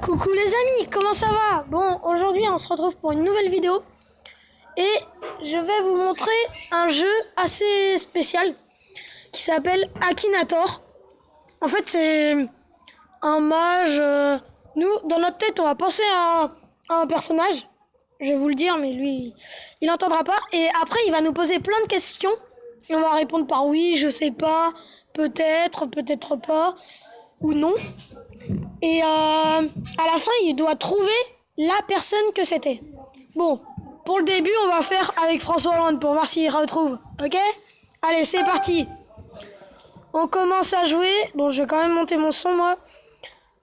Coucou les amis, comment ça va? Bon, aujourd'hui on se retrouve pour une nouvelle vidéo et je vais vous montrer un jeu assez spécial qui s'appelle Akinator. En fait, c'est un mage. Nous, dans notre tête, on va penser à un personnage. Je vais vous le dire, mais lui, il n'entendra pas. Et après, il va nous poser plein de questions. Et on va répondre par oui, je sais pas, peut-être, peut-être pas, ou non. Et à la fin, il doit trouver la personne que c'était. Bon, pour le début, on va faire avec François Hollande pour voir s'il retrouve. Ok? Allez, c'est parti. On commence à jouer. Bon, je vais quand même monter mon son, moi.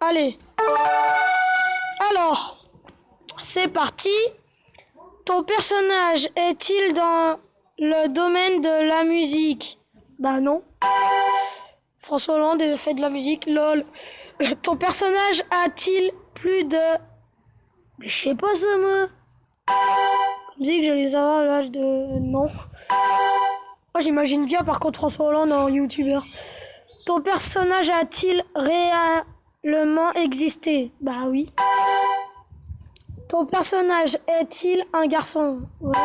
Allez. Alors, c'est parti. Ton personnage est-il dans le domaine de la musique? Bah non. François Hollande fait de la musique, lol. Ton personnage a-t-il plus de... Je sais pas ce mot. Comme dit que j'allais savoir l'âge de... Non. Moi j'imagine bien par contre François Hollande en youtubeur. Ton personnage a-t-il réellement existé? Bah oui. Ton personnage est-il un garçon? Ouais.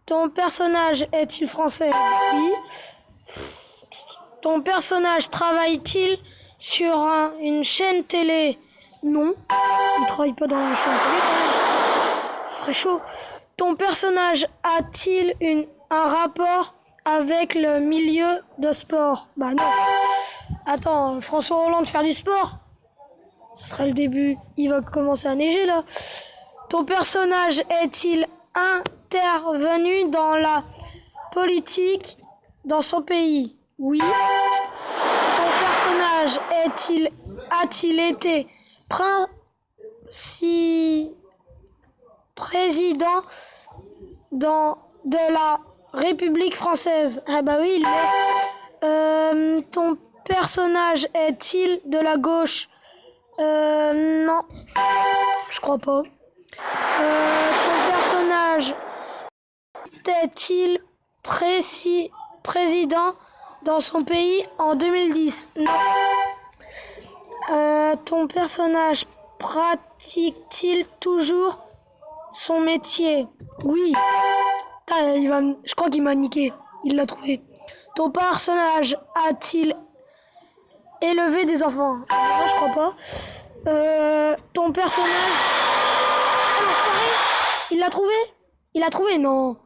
Ton personnage est-il français? Oui. Ton personnage travaille-t-il sur une chaîne télé? Non. Il ne travaille pas dans la chaîne télé quand même. Ce serait chaud. Ton personnage a-t-il un rapport avec le milieu de sport? Bah non. Attends, François Hollande faire du sport? Ce serait le début. Il va commencer à neiger là. Ton personnage est-il intervenu dans la politique dans son pays? Oui. Ton personnage a-t-il été président de la République française? Ah bah oui, il l'est. Ton personnage est-il de la gauche? Non, je crois pas. Ton personnage est-il président dans son pays en 2010? Non. Ton personnage pratique-t-il toujours son métier? Oui. Je crois qu'il m'a niqué. Il l'a trouvé. Ton personnage a-t-il élevé des enfants? Non, je crois pas. Ton personnage... Ah non, pareil. Il l'a trouvé? Il a trouvé? Non.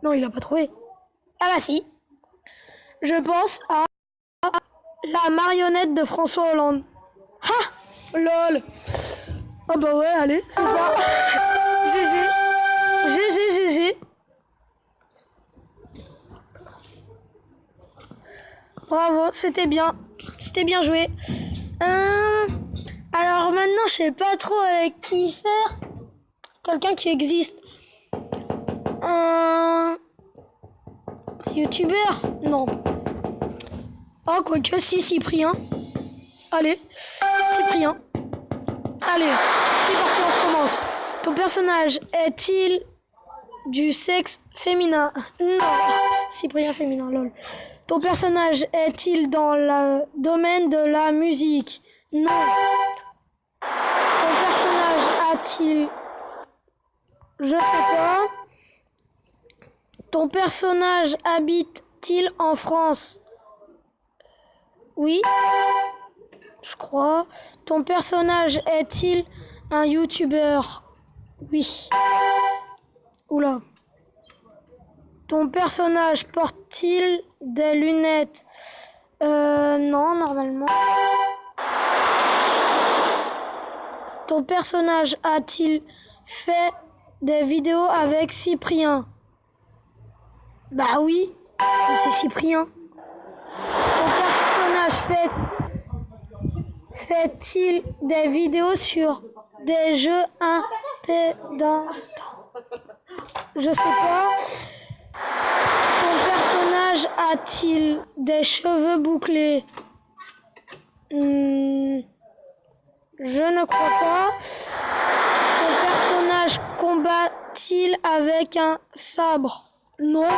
Non, il l'a pas trouvé. Ah bah si. Je pense à la marionnette de François Hollande. Ha! Lol. Ah bah ouais, allez, c'est ça. GG. Bravo, c'était bien. C'était bien joué. Alors maintenant, je sais pas trop avec qui faire. Quelqu'un qui existe. Un youtubeur? Non. Oh, quoique, si, Cyprien. Allez, Cyprien. Allez, c'est parti, on recommence. Ton personnage est-il du sexe féminin? Non. Cyprien féminin, lol. Ton personnage est-il dans le domaine de la musique? Non. Ton personnage a-t-il... Je sais pas. Ton personnage habite-t-il en France? Oui. Je crois. Ton personnage est-il un youtubeur? Oui. Oula. Ton personnage porte-t-il des lunettes? Non, normalement. Ton personnage a-t-il fait des vidéos avec Cyprien? Bah oui, c'est Cyprien. Ton personnage fait-il des vidéos sur des jeux impédants? Je sais pas. Ton personnage a-t-il des cheveux bouclés? Je ne crois pas. Ton personnage combat-t-il avec un sabre? Non.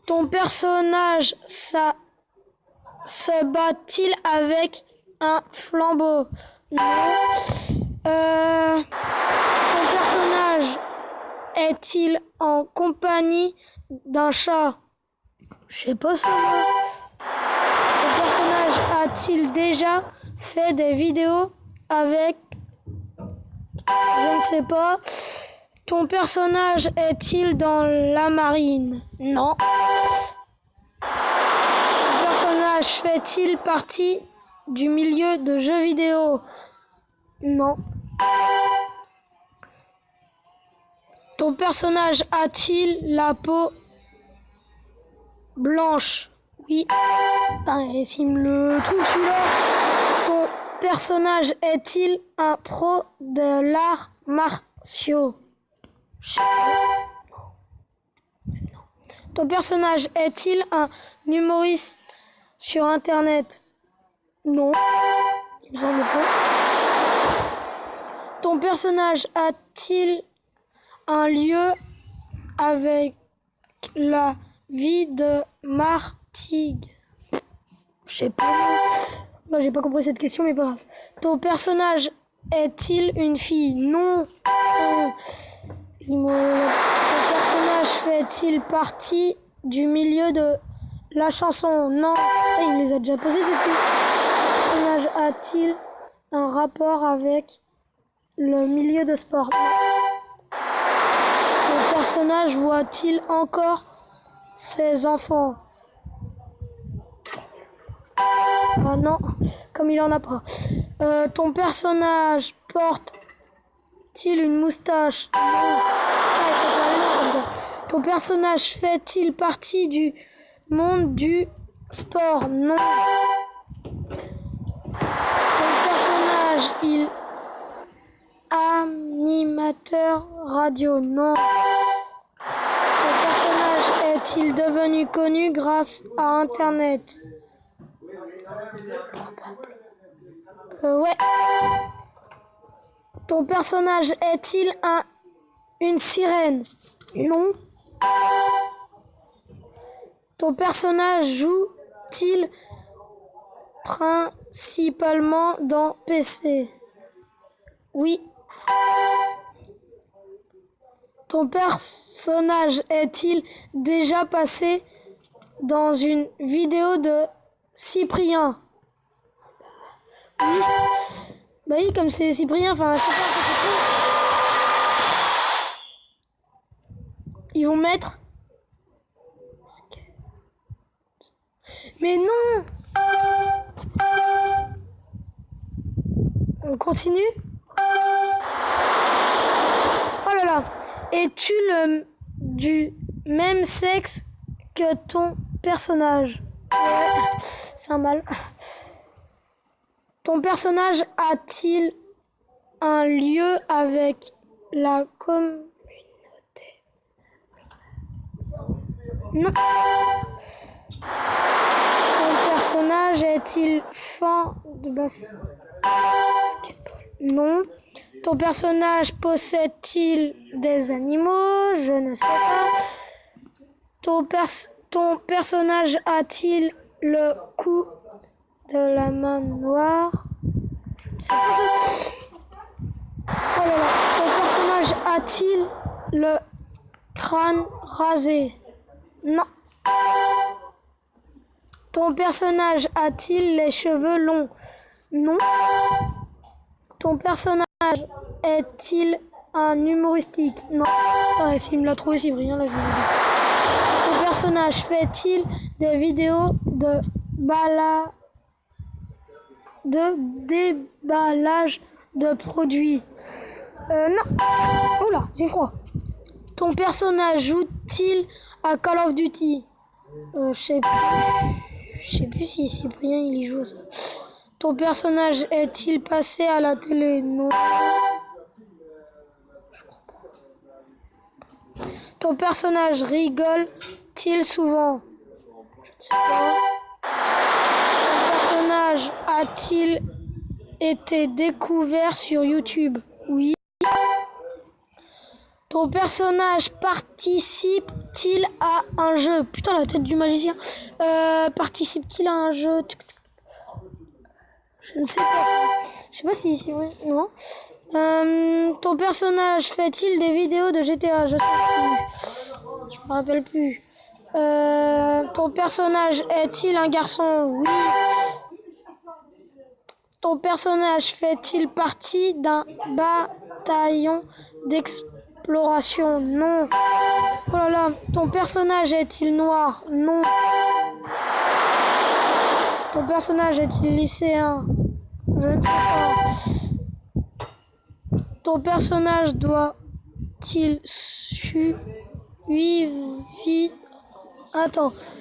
Ton personnage se bat-il avec un flambeau? Non. Ton personnage est-il en compagnie d'un chat? Je sais pas ça. Ton personnage a-t-il déjà fait des vidéos avec... Je ne sais pas. Ton personnage est-il dans la marine? Non. Ton personnage fait-il partie du milieu de jeux vidéo? Non. Ton personnage a-t-il la peau blanche? Oui. Putain, s'il me le trouve celui-là. Ton personnage est-il un pro de l'art martiaux? Je sais pas. Non. Ton personnage est-il un humoriste sur internet? Non. Il me semble pas. Ton personnage a-t-il un lieu avec la vie de Martigues? Je sais pas. Moi, j'ai pas compris cette question, mais pas grave. Ton personnage est-il une fille? Non. Ton personnage fait-il partie du milieu de la chanson? Non. Il les a déjà posées cette question. Ton personnage a-t-il un rapport avec le milieu de sport? Non. Ton personnage voit-il encore ses enfants? Ah non, comme il en a pas. Ton personnage porte-t-il une moustache? Non. Ah, ça peut aller loin comme ça. Ton personnage fait-il partie du monde du sport? Non. Ton personnage, il animateur radio? Non. Ton personnage est-il devenu connu grâce à Internet? Ouais. Ton personnage est-il une sirène? Non. Ton personnage joue-t-il principalement dans PC? Oui. Ton personnage est-il déjà passé dans une vidéo de Cyprien? Oui. Bah oui, comme c'est Cyprien, enfin, je sais pas. Ils vont mettre... Mais non! On continue? Oh là là! Es-tu du même sexe que ton personnage? Ouais, c'est un mal. Ton personnage a-t-il un lieu avec la communauté? Non. Ton personnage est-il fan de basketball? Non. Ton personnage possède-t-il des animaux? Je ne sais pas. Ton personnage a-t-il le cou de la main noire? Je ne sais pas. Oh là là. Ton personnage a-t-il le crâne rasé? Non. Ton personnage a-t-il les cheveux longs? Non. Ton personnage est-il un humoristique? Non. Attends, s'il me l'a trouvé, c'est brillant, là, je vais le dire. Ton personnage fait-il des vidéos de déballage de produits? Non. Oula, j'ai froid. Ton personnage joue-t-il à Call of Duty? Je sais plus. Je sais plus si Cyprien il y joue ça. Ton personnage est-il passé à la télé? Non. Je crois pas. Ton personnage rigole-t-il souvent? Je ne sais pas. Ton personnage a-t-il été découvert sur YouTube? Oui. Ton personnage participe-t-il à un jeu? Putain, la tête du magicien. Participe-t-il à un jeu? Je ne sais pas si... Je sais pas si c'est vrai. Non. Ton personnage fait-il des vidéos de GTA? Je sais plus. Je me rappelle plus. Ton personnage est-il un garçon? Oui. Ton personnage fait-il partie d'un bataillon d'exploration? Non. Oh là là. Ton personnage est-il noir? Non. Ton personnage est-il lycéen? Je ne sais pas. Ton personnage doit-il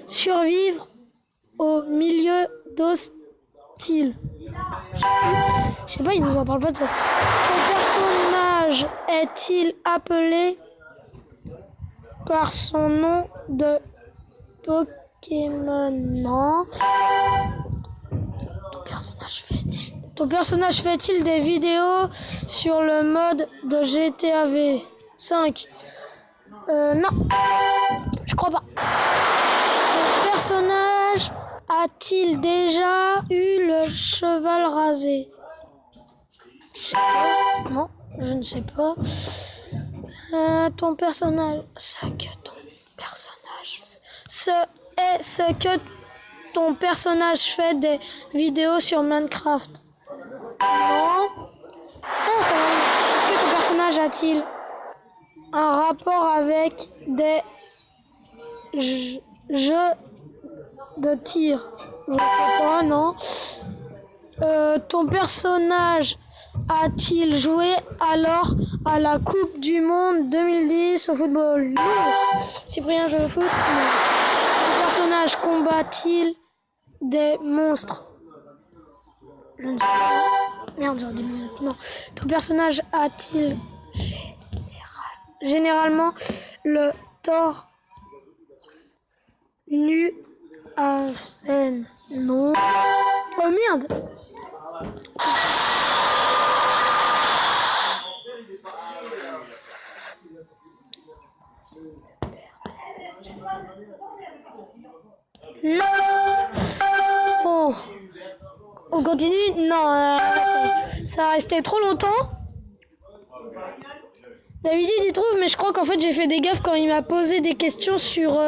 survivre au milieu hostile? Je sais pas, il nous en parle pas de ça. Ton personnage est-il appelé par son nom de Pokémon? Non. Ton personnage fait-il des vidéos sur le mode de GTA V 5? Non, je crois pas. Ton personnage a-t-il déjà eu le cheval rasé? Non, je ne sais pas. Ton personnage... Ce que ton personnage fait des vidéos sur Minecraft? Non. Est-ce que ton personnage a-t-il un rapport avec des jeux de tir? Je ne sais pas, non. Ton personnage a-t-il joué alors à la Coupe du Monde 2010 au football? Non. Cyprien joue au foot? Non. Ton personnage combat-il des monstres? Je ne sais pas. Merde, j'aurais dit minutes. Non. Ton personnage a-t-il généralement le torse nu à scène? Non. Oh merde. Non. Oh. On continue? Non. Ça a resté trop longtemps. D'habitude il trouve, mais je crois qu'en fait j'ai fait des gaffes quand il m'a posé des questions sur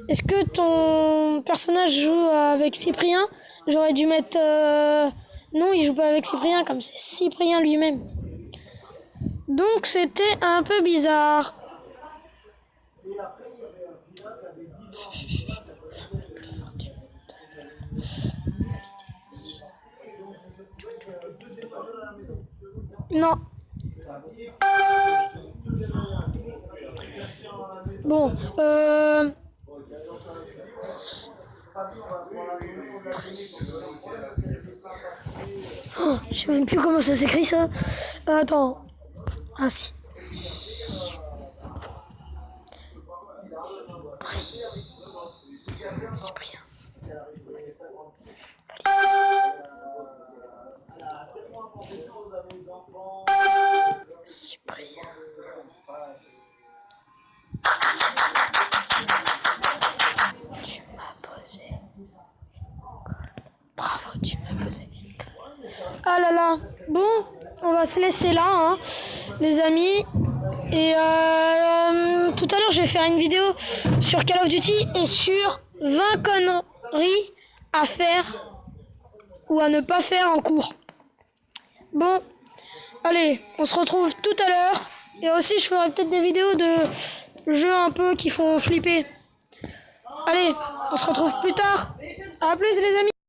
est-ce que ton personnage joue avec Cyprien? J'aurais dû mettre non, il joue pas avec Cyprien, comme c'est Cyprien lui-même. Donc c'était un peu bizarre. Non. Bon, oh, je sais même plus comment ça s'écrit ça. Attends. Ah si. Cyprien. Cyprien. Tu m'as posé. Bravo, tu m'as posé. Ah là là. Bon, on va se laisser là, hein, les amis. Et tout à l'heure, je vais faire une vidéo sur Call of Duty et sur 20 conneries à faire ou à ne pas faire en cours. Bon, allez, on se retrouve tout à l'heure. Et aussi, je ferai peut-être des vidéos de jeux un peu qui font flipper. Allez, on se retrouve plus tard. À plus les amis.